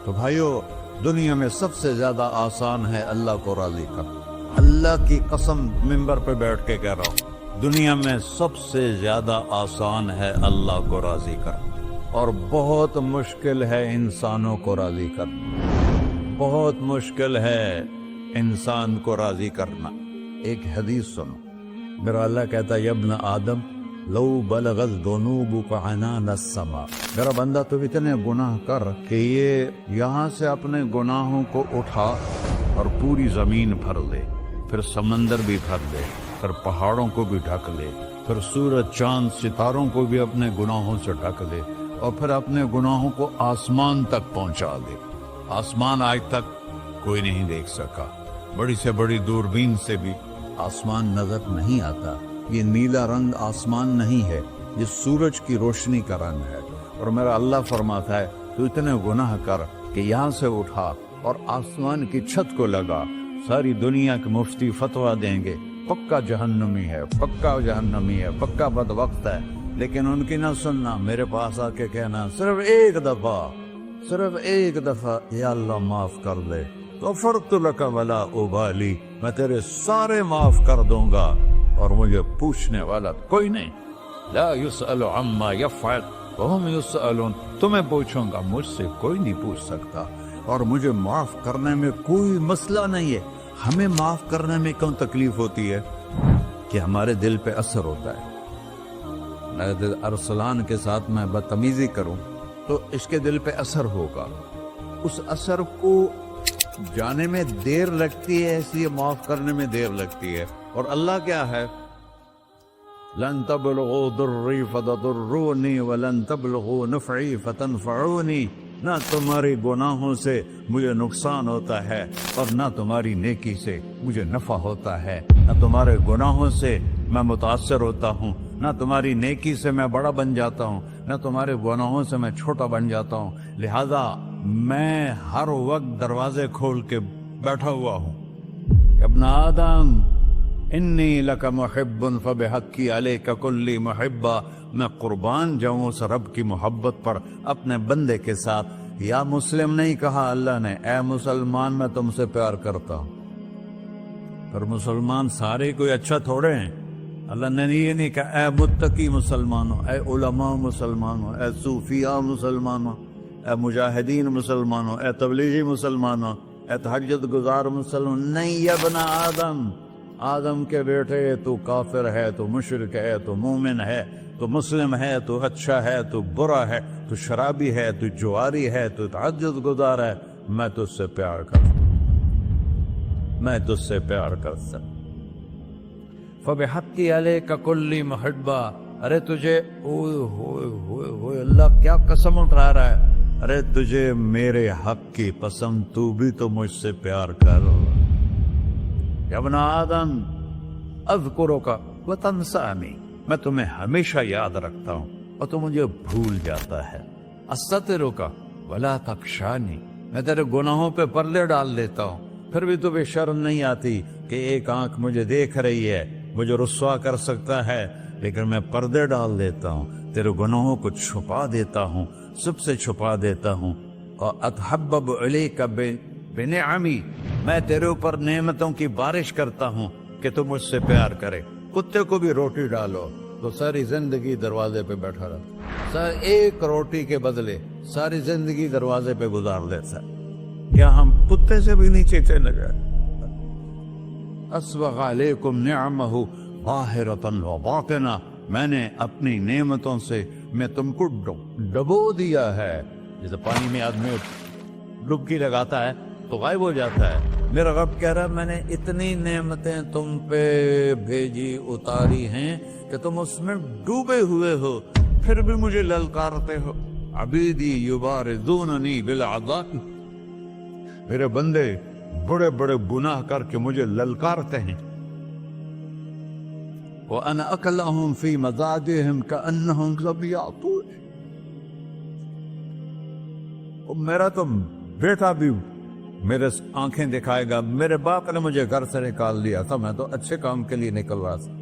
تو بھائیو، دنیا میں سب سے زیادہ آسان ہے اللہ کو راضی کرنا۔ اللہ کی قسم منبر پہ بیٹھ کے کہہ رہا ہوں، دنیا میں سب سے زیادہ آسان ہے اللہ کو راضی کرنا، اور بہت مشکل ہے انسانوں کو راضی کرنا۔ بہت مشکل ہے انسان کو راضی کرنا۔ ایک حدیث سنو، میرا اللہ کہتا ہے یا ابن آدم لو بلغت ذنوبک عنان السماء، میرا بندہ تو اتنے گناہ کر کہ یہ یہاں سے اپنے گناہوں کو اٹھا اور پوری زمین بھر لے، پھر سمندر بھی بھر لے، پھر پہاڑوں کو بھی ڈھک لے، پھر سورج چاند ستاروں کو بھی اپنے گناہوں سے ڈھک لے، اور پھر اپنے گناہوں کو آسمان تک پہنچا دے۔ آسمان آج تک کوئی نہیں دیکھ سکا، بڑی سے بڑی دوربین سے بھی آسمان نظر نہیں آتا۔ یہ نیلا رنگ آسمان نہیں ہے، یہ سورج کی روشنی کا رنگ ہے۔ اور میرا اللہ فرماتا ہے تو اتنے گناہ کر کہ یہاں سے اٹھا اور آسمان کی چھت کو لگا، ساری دنیا کے مفتی فتویٰ دیں گے پکا جہنمی ہے، پکا جہنمی ہے، پکا بدبخت ہے، لیکن ان کی نہ سننا، میرے پاس آ کے کہنا صرف ایک دفعہ یا اللہ معاف کر دے، غفرت لک ولا ابالی، میں تیرے سارے معاف کر دوں گا اور مجھے پوچھنے والا کوئی نہیں۔ لا يسأل عما يفعل وهم يسألون، تمہیں پوچھوں گا، مجھ سے کوئی نہیں پوچھ سکتا، اور مجھے معاف کرنے میں کوئی مسئلہ نہیں ہے۔ ہمیں معاف کرنے میں کیوں تکلیف ہوتی ہے؟ کہ ہمارے دل پہ اثر ہوتا ہے۔ میرے دل ارسلان کے ساتھ میں بدتمیزی کروں تو اس کے دل پہ اثر ہوگا، اس اثر کو جانے میں دیر لگتی ہے، اس لیے معاف کرنے میں دیر لگتی ہے۔ اور اللہ کیا ہے؟ لن تبلغوا ضرری فتضرونی ولن تبلغوا نفعی فتنفعونی، نہ تمہاری گناہوں سے مجھے نقصان ہوتا ہے اور نہ تمہاری نیکی سے مجھے نفع ہوتا ہے۔ نہ تمہارے گناہوں سے میں متاثر ہوتا ہوں، نہ تمہاری نیکی سے میں بڑا بن جاتا ہوں، نہ تمہارے گناہوں سے میں چھوٹا بن جاتا ہوں۔ لہذا میں ہر وقت دروازے کھول کے بیٹھا ہوا ہوں۔ ابن آدم انی لک محب فبحقی علیک کلی محبہ، میں قربان جاؤں اس رب کی محبت پر اپنے بندے کے ساتھ۔ یا مسلم نہیں کہا اللہ نے، اے مسلمان میں تم سے پیار کرتا ہوں۔ پر مسلمان سارے کوئی اچھا تھوڑے ہیں۔ اللہ نے یہ نہیں کہا اے متقی مسلمانوں، اے علماء مسلمانوں، اے صوفیاء مسلمانوں، اے مجاہدین مسلمانوں، اے تبلیغی مسلمانوں، اے تہجد گزار مسلمان، نہیں۔ یا ابن آدم، آدم کے بیٹے، تو کافر ہے، تو مشرک ہے، تو مومن ہے، تو مسلم ہے، تو اچھا ہے، تو برا ہے، تو شرابی ہے، تو جواری ہے، تو تہجد گزار ہے، میں تجھ سے پیار کرتا ہوں، میں تجھ سے پیار کرتا ہوں۔ فبحقی علیک کلی محبہ، ارے تجھے اوئے ہوئے ہوئے ہوئے، اللہ کیا قسم اٹھا رہا ہے، ارے تجھے میرے حق کی قسم، تو بھی تو مجھ سے پیار کر۔ یا ابن آدم اذکرک وتنسانی، میں تمہیں ہمیشہ یاد رکھتا ہوں اور تو مجھے بھول جاتا ہے۔ استترک ولا تخشانی، میں تیرے گناہوں پہ پردے ڈال دیتا ہوں، پھر بھی تمہیں شرم نہیں آتی کہ ایک آنکھ مجھے دیکھ رہی ہے، مجھے رسوا کر سکتا ہے، لیکن میں پردے ڈال دیتا ہوں، تیرے گناہوں کو چھپا دیتا ہوں، سب سے چھپا دیتا ہوں۔ اور اتحبب الیک بنعمی، میں تیرے اوپر نعمتوں کی بارش کرتا ہوں کہ تو مجھ سے پیار کرے۔ کتے کو بھی روٹی ڈالو تو ساری زندگی دروازے پہ بیٹھا رہتا، ایک روٹی کے بدلے ساری زندگی دروازے پہ گزار دیتا ہے۔ کیا ہم کتے سے بھی نیچے چلے گئے؟ اسبغ علیکم نعمہ ظاہرۃ و باطنہ، میں نے اپنی نعمتوں سے میں تم کو ڈبو دیا ہے۔ جیسے پانی میں آدمی ڈبکی لگاتا ہے تو غائب ہو جاتا ہے، میرا رب کہہ رہا ہے میں نے اتنی نعمتیں تم پہ بھیجی، اتاری ہیں کہ تم اس میں ڈوبے ہوئے ہو، پھر بھی مجھے للکارتے ہو۔ عبیدی یبارزوننی بالعذاب، میرے بندے بڑے بڑے گناہ کر کے مجھے للکارتے ہیں۔ وَأَنَا أَكْلَهُمْ فِي مَزَاجِهِمْ كَأَنَّهُمْ ظَبِيَّةٌ، میرا تو بیٹا بھی میرے آنکھیں دکھائے گا، میرے باپ نے مجھے گھر سے نکال دیا تھا، میں تو اچھے کام کے لیے نکل رہا تھا،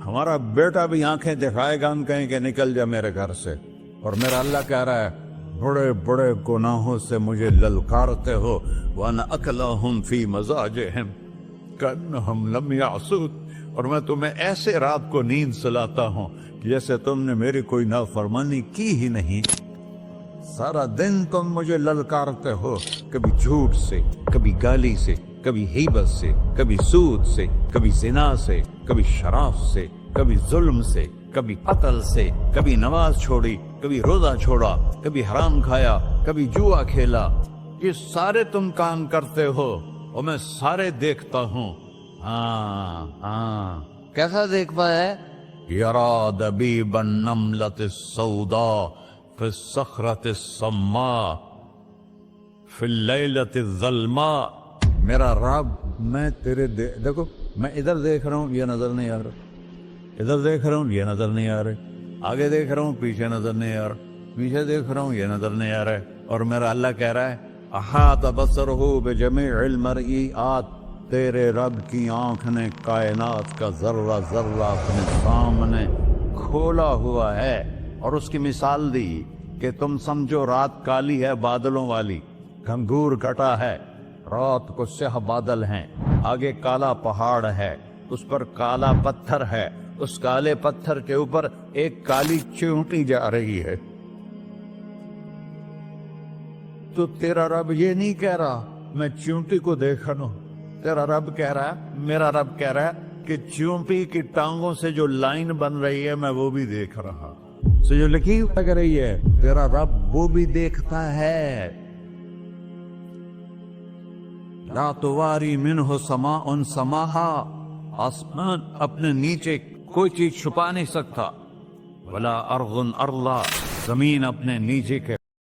ہمارا بیٹا بھی آنکھیں دکھائے گا، ہم کہیں کہ نکل جا میرے گھر سے۔ اور میرا اللہ کہہ رہا ہے بڑے بڑے گناہوں سے مجھے للکارتے ہو، وَأَنَا أَكْلَهُمْ فِي مَزَاجِهِمْ كَأَنَّهُمْ لَمْ يَعْصُونِ، اور میں تمہیں ایسے رات کو نیند سلاتا ہوں کہ جیسے تم نے میری کوئی نافرمانی کی ہی نہیں۔ سارا دن تم مجھے للکارتے ہو، کبھی جھوٹ سے، کبھی گالی سے، کبھی غیبت سے، کبھی سود سے، کبھی زنا سے، کبھی شراب سے، کبھی ظلم سے، کبھی قتل سے، کبھی نماز چھوڑی، کبھی روزہ چھوڑا، کبھی حرام کھایا، کبھی جوا کھیلا۔ یہ سارے تم کام کرتے ہو اور میں سارے دیکھتا ہوں۔ ہاں کیسا دیکھ پایا؟ یرا دبیب النملۃ السوداء فی الصخرۃ الصماء فی اللیلۃ الظلماء۔ میرا رب، میں تیرے دیکھو، میں ادھر دیکھ رہا ہوں، یہ نظر نہیں آ رہا، ادھر دیکھ رہا ہوں، یہ نظر نہیں آ رہے، آگے دیکھ رہا ہوں، پیچھے نظر نہیں آ رہا، پیچھے دیکھ رہا ہوں، یہ نظر نہیں آ رہا ہے، اور میرا اللہ کہہ رہا ہے احاط بصرہ بجمیع المرئیات، تیرے رب کی آنکھ نے کائنات کا ذرہ ذرہ اپنے سامنے کھولا ہوا ہے، اور اس کی مثال دی کہ تم سمجھو رات کالی ہے بادلوں والی، گھنگور گھٹا ہے، رات کو سیاہ بادل ہیں، آگے کالا پہاڑ ہے، اس پر کالا پتھر ہے، اس کالے پتھر کے اوپر ایک کالی چیونٹی جا رہی ہے۔ تو تیرا رب یہ نہیں کہہ رہا میں چیونٹی کو دیکھ رہا ہوں، تیرا رب کہہ رہا ہے، میرا رب کہہ رہا ہے کہ چیونٹی کی ٹانگوں سے جو لائن بن رہی ہے میں وہ بھی دیکھ رہا، سے جو لکیر لگ رہی ہے تیرا رب وہ بھی دیکھتا ہے۔ لا تواری منہ سماء سماہا، آسمان اپنے نیچے کوئی چیز چھپا نہیں سکتا، ولا ارض ارضا، زمین اپنے نیچے کے